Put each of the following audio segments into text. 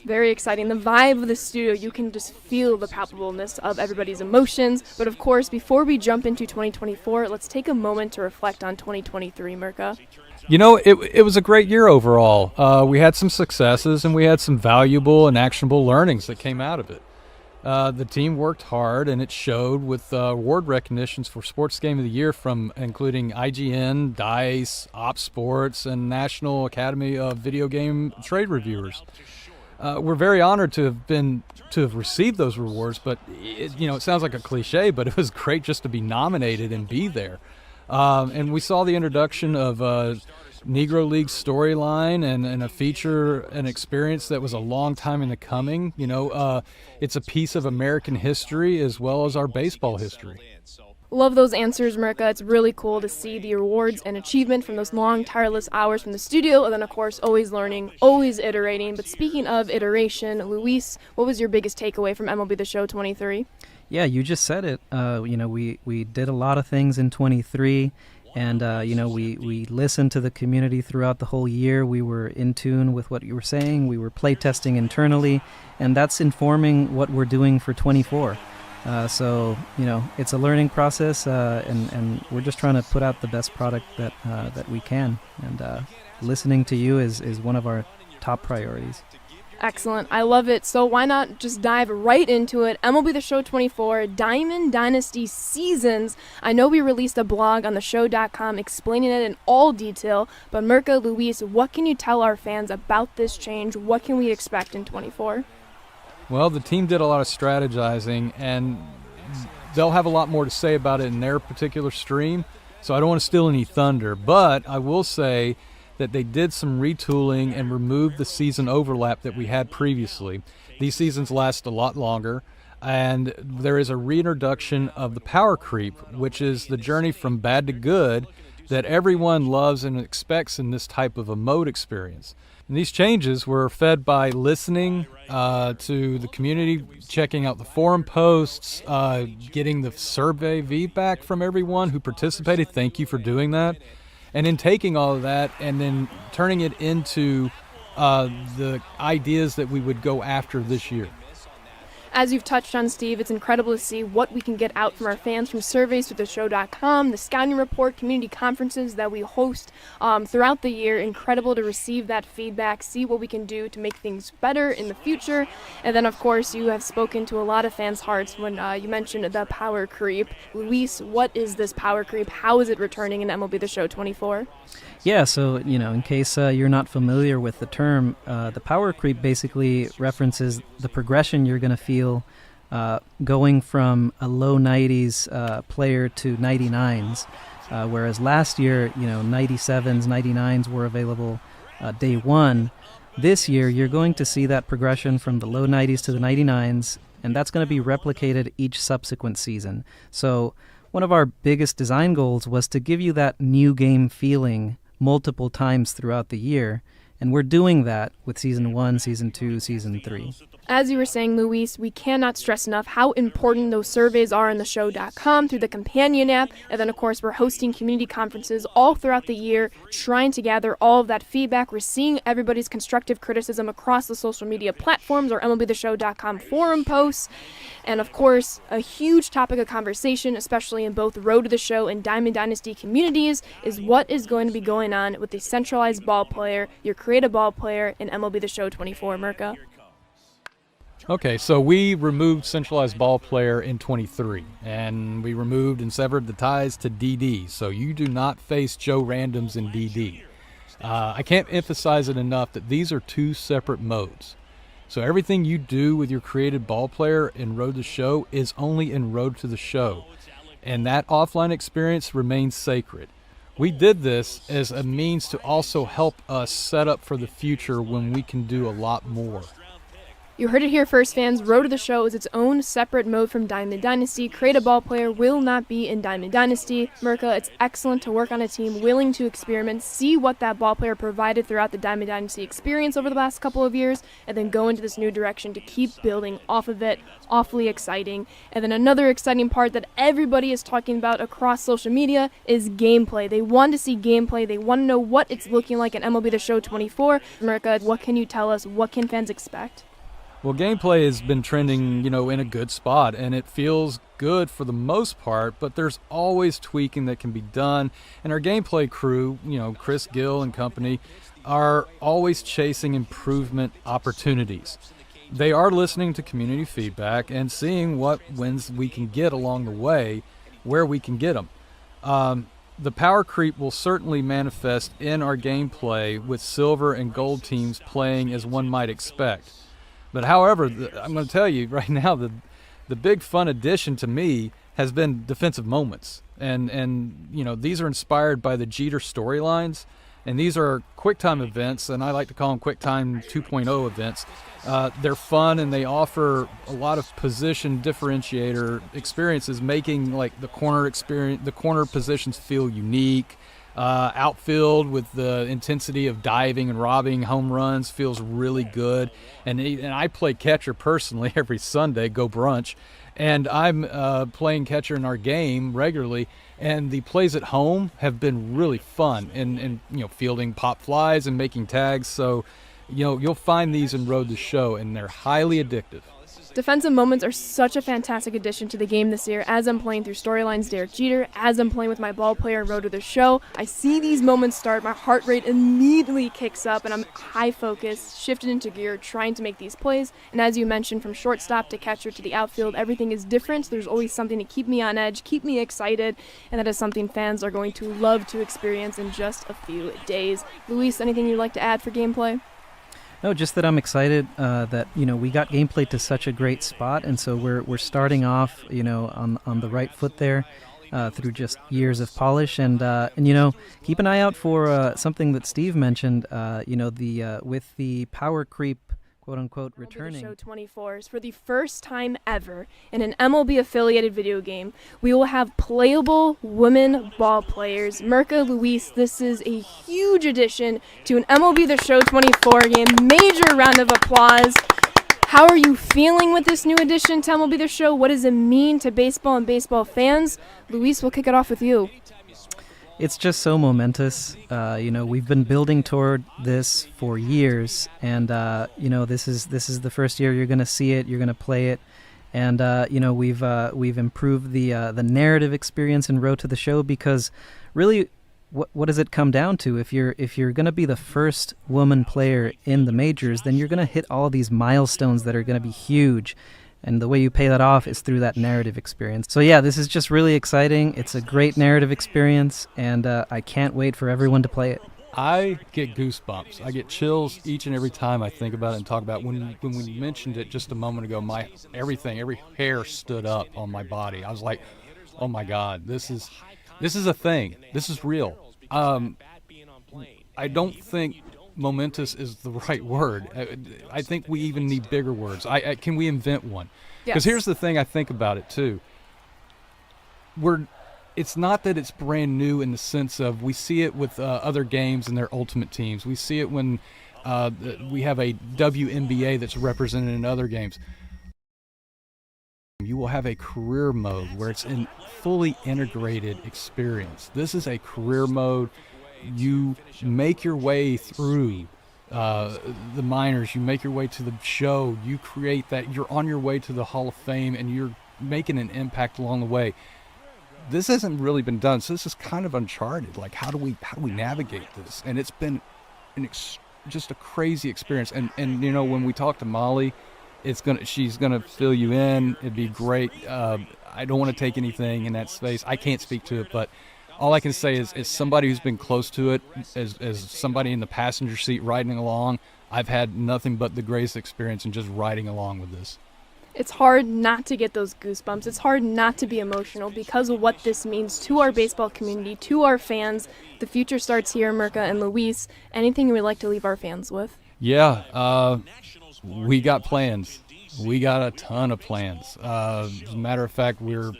Very exciting. The vibe of the studio, you can just feel the palpableness of everybody's emotions. But of course, before we jump into 2024, let's take a moment to reflect on 2023, Mirka. You know, it was a great year overall. We had some successes and we had some valuable and actionable learnings that came out of it. The team worked hard, and it showed with award recognitions for Sports Game of the Year from including IGN, DICE, OpSports, and National Academy of Video Game Trade Reviewers. We're very honored to have received those rewards, but it sounds like a cliche, but it was great just to be nominated and be there. And we saw the introduction of Negro League storyline and a feature, an experience that was a long time in the coming. It's a piece of American history as well as our baseball history. Love those answers, Mirka. It's really cool to see the rewards and achievement from those long, tireless hours from the studio, and then, of course, always learning, always iterating. But speaking of iteration, Luis, what was your biggest takeaway from MLB The Show 23? Yeah, you just said it. We did a lot of things in 23, and we listened to the community throughout the whole year. We were in tune with what you were saying. We were play testing internally, and that's informing what we're doing for 24. So it's a learning process, and we're just trying to put out the best product that we can. And listening to you is one of our top priorities. Excellent. I love it. So why not just dive right into it? MLB The Show 24, Diamond Dynasty Seasons. I know we released a blog on theshow.com explaining it in all detail, but Mirka, Luis, what can you tell our fans about this change? What can we expect in 24? Well, the team did a lot of strategizing, and they'll have a lot more to say about it in their particular stream, so I don't want to steal any thunder, but I will say that they did some retooling and removed the season overlap that we had previously. These seasons last a lot longer, and there is a reintroduction of the power creep, which is the journey from bad to good that everyone loves and expects in this type of a mode experience. And these changes were fed by listening to the community, checking out the forum posts, getting the survey feedback from everyone who participated. Thank you for doing that. And then taking all of that and then turning it into the ideas that we would go after this year. As you've touched on, Steve, it's incredible to see what we can get out from our fans from surveys through theshow.com, the scouting report, community conferences that we host throughout the year. Incredible to receive that feedback, see what we can do to make things better in the future. And then, of course, you have spoken to a lot of fans' hearts when you mentioned the power creep. Luis, what is this power creep? How is it returning in MLB The Show 24? Yeah, so, in case you're not familiar with the term, the power creep basically references the progression you're going to feel going from a low 90s player to 99s, whereas last year, 97s, 99s were available day one. This year, you're going to see that progression from the low 90s to the 99s, and that's going to be replicated each subsequent season. So one of our biggest design goals was to give you that new game feeling multiple times throughout the year, and we're doing that with Season 1, Season 2, Season 3. As you were saying, Luis, we cannot stress enough how important those surveys are on theshow.com through the companion app, and then, of course, we're hosting community conferences all throughout the year, trying to gather all of that feedback. We're seeing everybody's constructive criticism across the social media platforms or MLBtheshow.com forum posts, and, of course, a huge topic of conversation, especially in both Road to the Show and Diamond Dynasty communities, is what is going to be going on with the centralized ball player, your creative ball player in MLB The Show 24, Mirka. Okay, so we removed centralized ball player in 23, and we removed and severed the ties to DD, so you do not face Joe Randoms in DD. I can't emphasize it enough that these are two separate modes. So everything you do with your created ball player in Road to the Show is only in Road to the Show, and that offline experience remains sacred. We did this as a means to also help us set up for the future when we can do a lot more. You heard it here first, fans. Road to the Show is its own separate mode from Diamond Dynasty. Create a ball player will not be in Diamond Dynasty. Mirka, it's excellent to work on a team willing to experiment, see what that ball player provided throughout the Diamond Dynasty experience over the last couple of years, and then go into this new direction to keep building off of it. Awfully exciting. And then another exciting part that everybody is talking about across social media is gameplay. They want to see gameplay. They want to know what it's looking like in MLB The Show 24. Mirka, what can you tell us? What can fans expect? Well, gameplay has been trending, in a good spot, and it feels good for the most part, but there's always tweaking that can be done. And our gameplay crew, Chris Gill and company, are always chasing improvement opportunities. They are listening to community feedback and seeing what wins we can get along the way, where we can get them. The power creep will certainly manifest in our gameplay with silver and gold teams playing as one might expect. But however, I'm going to tell you right now, the big fun addition to me has been defensive moments. And these are inspired by the Jeter storylines. And these are QuickTime events, and I like to call them QuickTime 2.0 events. They're fun, and they offer a lot of position differentiator experiences, making the corner positions feel unique. Outfield with the intensity of diving and robbing home runs feels really good. And I play catcher personally every Sunday, go brunch. And I'm playing catcher in our game regularly. And the plays at home have been really fun and fielding pop flies and making tags. So, you'll find these in Road to Show, and they're highly addictive. Defensive moments are such a fantastic addition to the game this year. As I'm playing through storylines Derek Jeter, as I'm playing with my ball player in Road to the Show, I see these moments start, my heart rate immediately kicks up, and I'm high focused, shifted into gear, trying to make these plays. And as you mentioned, from shortstop to catcher to the outfield, everything is different. There's always something to keep me on edge, keep me excited, and that is something fans are going to love to experience in just a few days. Luis, anything you'd like to add for gameplay? No, just that I'm excited that we got gameplay to such a great spot, and so we're starting off on the right foot there through just years of polish, and keep an eye out for something that Steve mentioned, with the power creep, quote unquote, returning. MLB The Show 24 is for the first time ever in an MLB affiliated video game. We will have playable women ball players. Mirka, Luis, this is a huge addition to an MLB The Show 24 game. Major round of applause. How are you feeling with this new addition to MLB The Show? What does it mean to baseball and baseball fans? Luis, we'll kick it off with you. It's just so momentous. We've been building toward this for years, and this is the first year you're going to see it. You're going to play it, and we've improved the narrative experience in Road to the Show, because really, what does it come down to? If you're going to be the first woman player in the majors, then you're going to hit all these milestones that are going to be huge. And the way you pay that off is through that narrative experience. So yeah, this is just really exciting. It's a great narrative experience, and I can't wait for everyone to play it. I get goosebumps. I get chills each and every time I think about it and talk about it. When we mentioned it just a moment ago, every hair stood up on my body. I was like, oh my God, this is a thing. This is real. I don't think momentous is the right word. I think we even need bigger words. Can we invent one? Because here's the thing I think about it too. It's not that it's brand new in the sense of we see it with other games and their ultimate teams. We see it when we have a WNBA that's represented in other games. You will have a career mode where it's a fully integrated experience. This is a career mode. You make your way through the minors. You make your way to the show. You create that. You're on your way to the Hall of Fame, and you're making an impact along the way. This hasn't really been done, so this is kind of uncharted. Like, how do we navigate this? And it's been just a crazy experience. And when we talk to Molly, she's gonna fill you in. It'd be great. I don't want to take anything in that space. I can't speak to it, but all I can say is, as somebody who's been close to it, as somebody in the passenger seat riding along, I've had nothing but the greatest experience in just riding along with this. It's hard not to get those goosebumps. It's hard not to be emotional because of what this means to our baseball community, to our fans. The future starts here, Mirka and Luis. Anything you would like to leave our fans with? Yeah, we got plans. We got a ton of plans. As a matter of fact, we're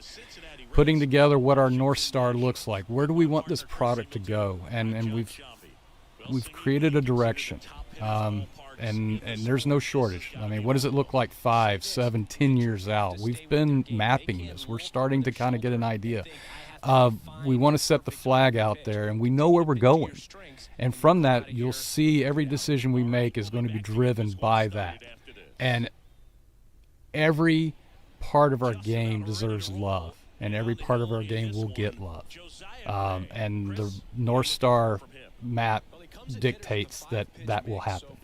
putting together what our North Star looks like. Where do we want this product to go? And we've created a direction. And there's no shortage. I mean, what does it look like 5, 7, 10 years out? We've been mapping this. We're starting to kind of get an idea. We want to set the flag out there, and we know where we're going. And from that, you'll see every decision we make is going to be driven by that. And every part of our game deserves love, and every part of our game will get love. And the North Star map dictates that will happen.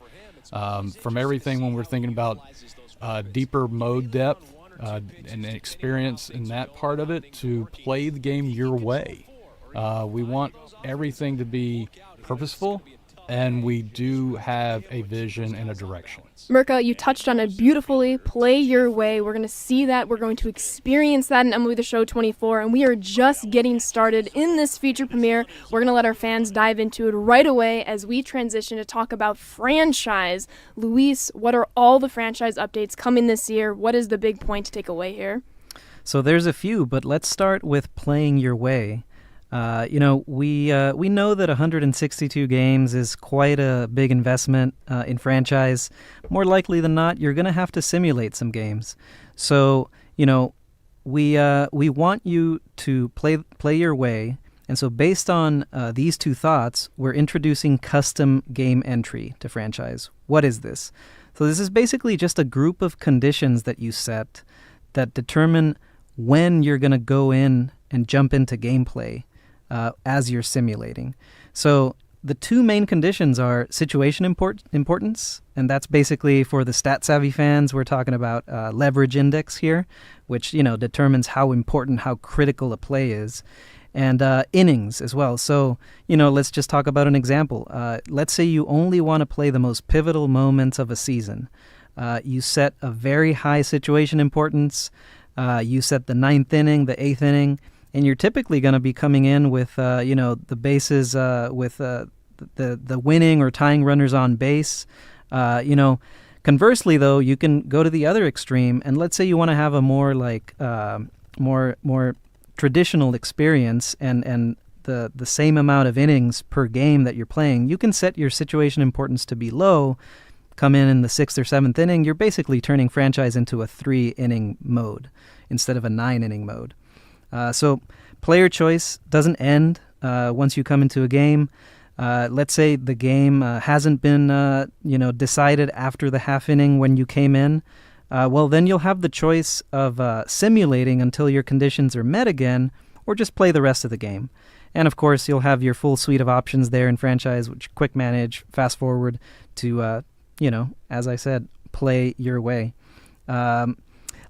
From everything when we're thinking about deeper mode depth and experience in that part of it, to play the game your way. We want everything to be purposeful, and we do have a vision and a direction. Mirka, you touched on it beautifully. Play your way. We're going to see that. We're going to experience that in MLB The Show 24, and we are just getting started in this feature premiere. We're going to let our fans dive into it right away as we transition to talk about franchise. Luis, what are all the franchise updates coming this year? What is the big point to take away here? So there's a few, but let's start with playing your way. We know that 162 games is quite a big investment in franchise. More likely than not, you're going to have to simulate some games. So, we want you to play your way. And so based on these two thoughts, we're introducing custom game entry to franchise. What is this? So this is basically just a group of conditions that you set that determine when you're going to go in and jump into gameplay as you're simulating. So the two main conditions are situation importance, and that's basically for the stat-savvy fans. We're talking about leverage index here, which determines how important, how critical a play is, and innings as well. So let's just talk about an example. Let's say you only want to play the most pivotal moments of a season. You set a very high situation importance. You set the 9th inning, the 8th inning. And you're typically going to be coming in with, the bases with the winning or tying runners on base. Conversely, though, you can go to the other extreme, and let's say you want to have a more more traditional experience and the same amount of innings per game that you're playing. You can set your situation importance to be low. Come in the 6th or 7th inning. You're basically turning franchise into a 3-inning mode instead of a 9-inning mode. So player choice doesn't end once you come into a game. Let's say the game hasn't been decided after the half inning when you came in. Well, then you'll have the choice of simulating until your conditions are met again, or just play the rest of the game. And of course, you'll have your full suite of options there in franchise, which quick manage, fast forward to, as I said, play your way.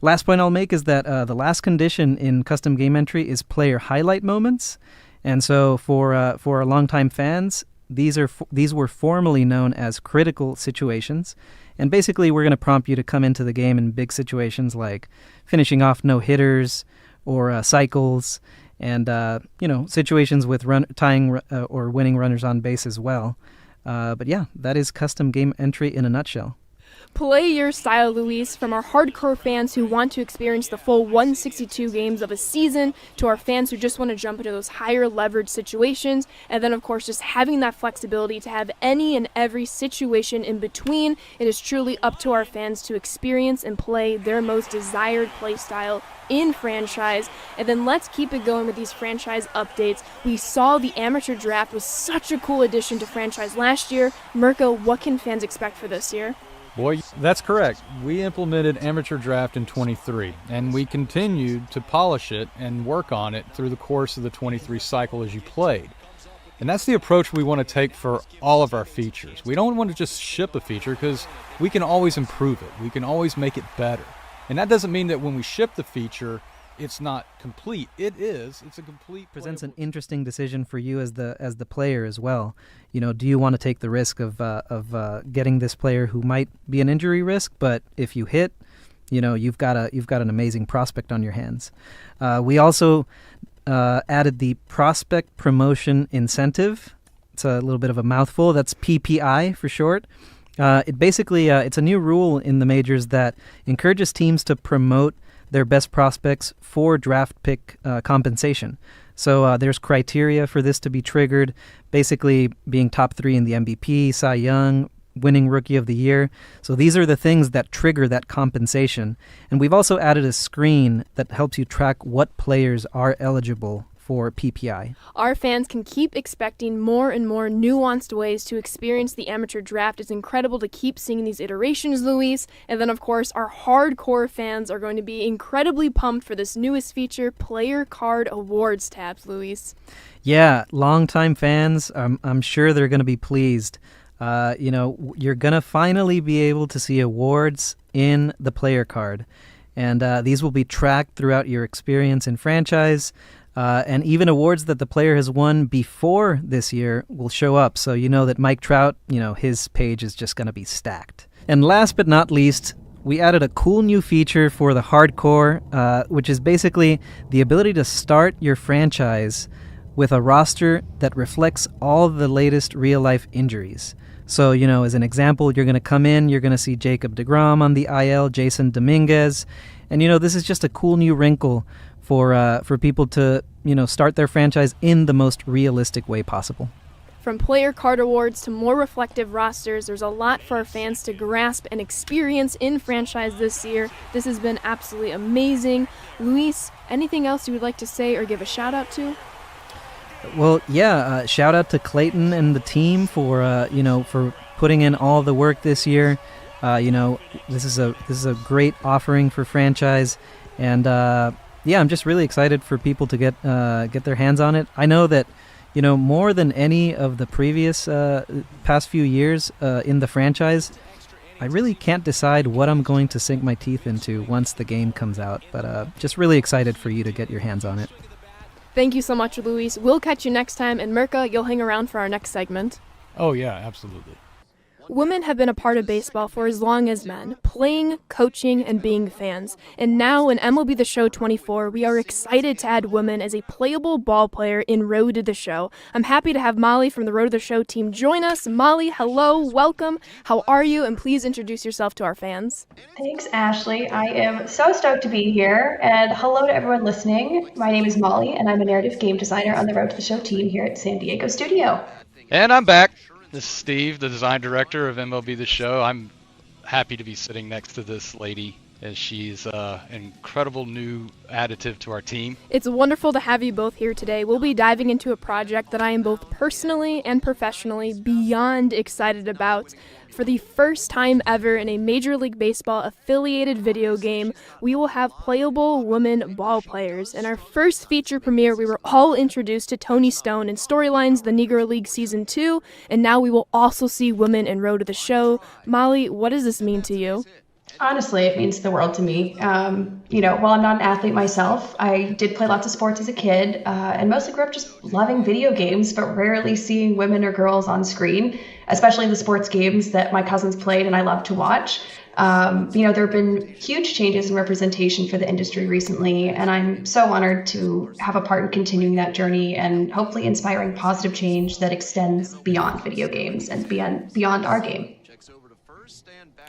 Last point I'll make is that the last condition in custom game entry is player highlight moments, and so for our longtime fans, these were formerly known as critical situations, and basically we're going to prompt you to come into the game in big situations like finishing off no hitters or cycles, and situations with tying or winning runners on base as well. But yeah, that is custom game entry in a nutshell. Play your style, Luis, from our hardcore fans who want to experience the full 162 games of a season to our fans who just want to jump into those higher leverage situations, and then of course just having that flexibility to have any and every situation in between. It is truly up to our fans to experience and play their most desired play style in franchise. And then let's keep it going with these franchise updates. We saw the amateur draft was such a cool addition to franchise last year. Mirka, what can fans expect for this year? Boy, that's correct. We implemented amateur draft in 23, and we continued to polish it and work on it through the course of the 23 cycle as you played. And that's the approach we want to take for all of our features. We don't want to just ship a feature because we can always improve it. We can always make it better. And that doesn't mean that when we ship the feature, it's not complete. It is. It's a complete. Presents an interesting decision for you as the player as well. Do you want to take the risk of getting this player who might be an injury risk, but if you hit, you've got an amazing prospect on your hands. We also added the prospect promotion incentive. It's a little bit of a mouthful. That's PPI for short. It basically it's a new rule in the majors that encourages teams to promote their best prospects for draft pick compensation. So there's criteria for this to be triggered, basically being top 3 in the MVP, Cy Young, winning Rookie of the Year. So these are the things that trigger that compensation. And we've also added a screen that helps you track what players are eligible for PPI. Our fans can keep expecting more and more nuanced ways to experience the amateur draft. It's incredible to keep seeing these iterations, Luis. And then, of course, our hardcore fans are going to be incredibly pumped for this newest feature, Player Card Awards tabs, Luis. Yeah, longtime fans, I'm sure they're going to be pleased. You're going to finally be able to see awards in the player card. And these will be tracked throughout your experience in franchise. And even awards that the player has won before this year will show up. So you know that Mike Trout, his page is just going to be stacked. And last but not least, we added a cool new feature for the hardcore, which is basically the ability to start your franchise with a roster that reflects all the latest real-life injuries. So, as an example, you're going to come in, you're going to see Jacob deGrom on the IL, Jason Dominguez, and, this is just a cool new wrinkle for people to, start their franchise in the most realistic way possible. From player card awards to more reflective rosters, there's a lot for our fans to grasp and experience in franchise this year. This has been absolutely amazing. Luis, anything else you would like to say or give a shout-out to? Well, yeah, shout out to Clayton and the team for for putting in all the work this year. This is a great offering for franchise, and I'm just really excited for people to get their hands on it. I know that more than any of the previous past few years in the franchise, I really can't decide what I'm going to sink my teeth into once the game comes out. But just really excited for you to get your hands on it. Thank you so much, Luis. We'll catch you next time. And Mirka, you'll hang around for our next segment. Oh, yeah, absolutely. Women have been a part of baseball for as long as men, playing, coaching, and being fans. And now in MLB The Show 24, we are excited to add women as a playable ball player in Road to the Show. I'm happy to have Molly from the Road to the Show team join us. Molly, hello, welcome. How are you? And please introduce yourself to our fans. Thanks, Ashley. I am so stoked to be here. And hello to everyone listening. My name is Molly, and I'm a narrative game designer on the Road to the Show team here at San Diego Studio. And I'm back. This is Steve, the design director of MLB The Show. I'm happy to be sitting next to this lady as she's an incredible new additive to our team. It's wonderful to have you both here today. We'll be diving into a project that I am both personally and professionally beyond excited about. For the first time ever in a Major League Baseball affiliated video game, we will have playable women ball players. In our first feature premiere, we were all introduced to Tony Stone in Storylines, the Negro League Season 2, and now we will also see women in Road to the Show. Molly, what does this mean to you? Honestly, it means the world to me. While I'm not an athlete myself, I did play lots of sports as a kid and mostly grew up just loving video games, but rarely seeing women or girls on screen, especially the sports games that my cousins played and I love to watch. There have been huge changes in representation for the industry recently, and I'm so honored to have a part in continuing that journey and hopefully inspiring positive change that extends beyond video games and beyond our game.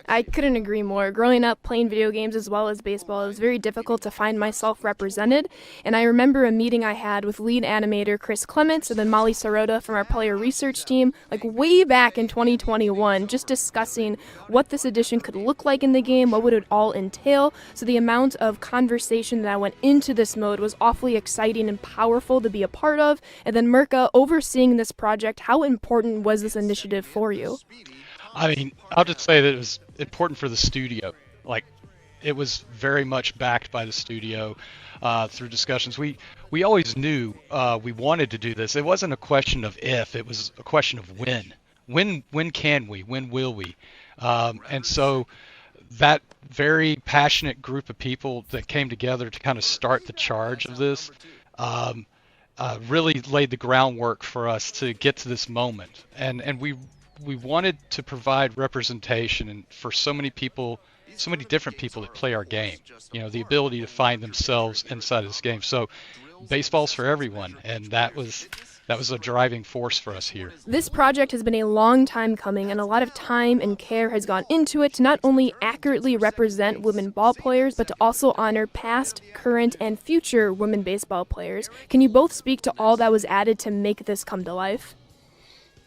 I couldn't agree more. Growing up playing video games as well as baseball, it was very difficult to find myself represented. And I remember a meeting I had with lead animator Chris Clements and then Molly Sirota from our player research team, like way back in 2021, just discussing what this edition could look like in the game, what would it all entail. So the amount of conversation that went into this mode was awfully exciting and powerful to be a part of. And then Mirka, overseeing this project, how important was this initiative for you? I mean, I'll just say that it was important for the studio. Like, it was very much backed by the studio through discussions. We always knew we wanted to do this. It wasn't a question of if, it was a question of when. When can we? When will we? And so that very passionate group of people that came together to kind of start the charge of this really laid the groundwork for us to get to this moment. And we wanted to provide representation and for so many people, so many different people that play our game, the ability to find themselves inside of this game. So baseball's for everyone, and that was a driving force for us here. This project has been a long time coming, and a lot of time and care has gone into it to not only accurately represent women ball players, but to also honor past, current, and future women baseball players. Can you both speak to all that was added to make this come to life?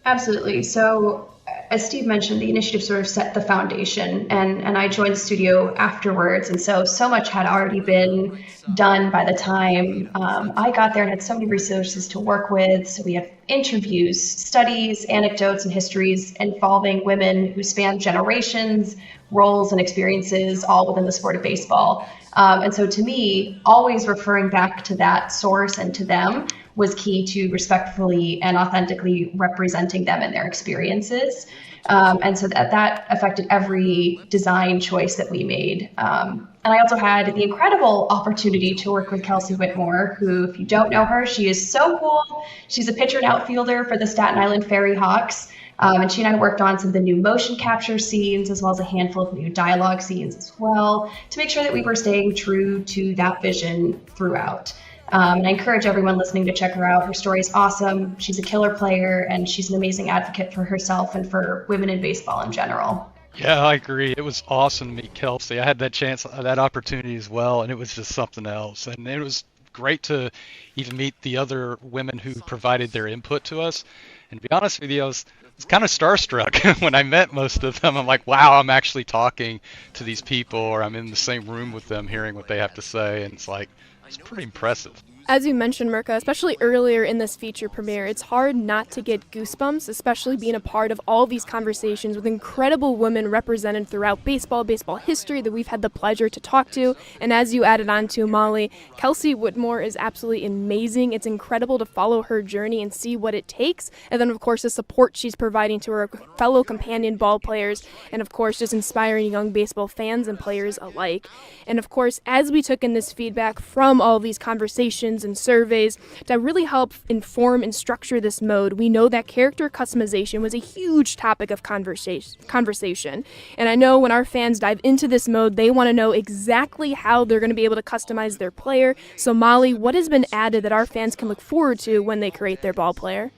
Absolutely. So, as Steve mentioned, the initiative sort of set the foundation, and I joined the studio afterwards. And so much had already been done by the time I got there, and had so many resources to work with. So, we have interviews, studies, anecdotes, and histories involving women who span generations, roles, and experiences, all within the sport of baseball. And so, to me, always referring back to that source and to them was key to respectfully and authentically representing them and their experiences. And so that affected every design choice that we made. And I also had the incredible opportunity to work with Kelsey Whitmore, who, if you don't know her, she is so cool. She's a pitcher and outfielder for the Staten Island Fairy Hawks. And she and I worked on some of the new motion capture scenes, as well as a handful of new dialogue scenes as well, to make sure that we were staying true to that vision throughout. And I encourage everyone listening to check her out. Her story is awesome. She's a killer player, and she's an amazing advocate for herself and for women in baseball in general. Yeah, I agree. It was awesome to meet Kelsey. I had that chance, that opportunity as well, and it was just something else. And it was great to even meet the other women who provided their input to us. And to be honest with you, I was kind of starstruck when I met most of them. I'm like, wow, I'm actually talking to these people, or I'm in the same room with them hearing what they have to say. And it's pretty impressive. As you mentioned, Mirka, especially earlier in this feature premiere, it's hard not to get goosebumps, especially being a part of all these conversations with incredible women represented throughout baseball history that we've had the pleasure to talk to. And as you added on to, Molly, Kelsey Whitmore is absolutely amazing. It's incredible to follow her journey and see what it takes. And then, of course, the support she's providing to her fellow companion ball players, and, of course, just inspiring young baseball fans and players alike. And, of course, as we took in this feedback from all these conversations and surveys to really help inform and structure this mode, we know that character customization was a huge topic of conversation. And I know when our fans dive into this mode, they want to know exactly how they're going to be able to customize their player. So Molly, what has been added that our fans can look forward to when they create their ball player?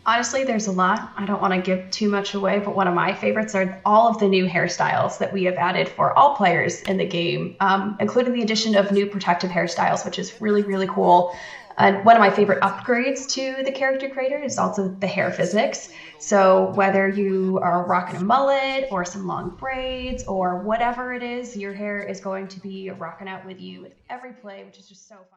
Honestly, there's a lot. I don't want to give too much away, but one of my favorites are all of the new hairstyles that we have added for all players in the game, including the addition of new protective hairstyles, which is really, really cool. And one of my favorite upgrades to the character creator is also the hair physics. So whether you are rocking a mullet or some long braids or whatever it is, your hair is going to be rocking out with you with every play, which is just so fun.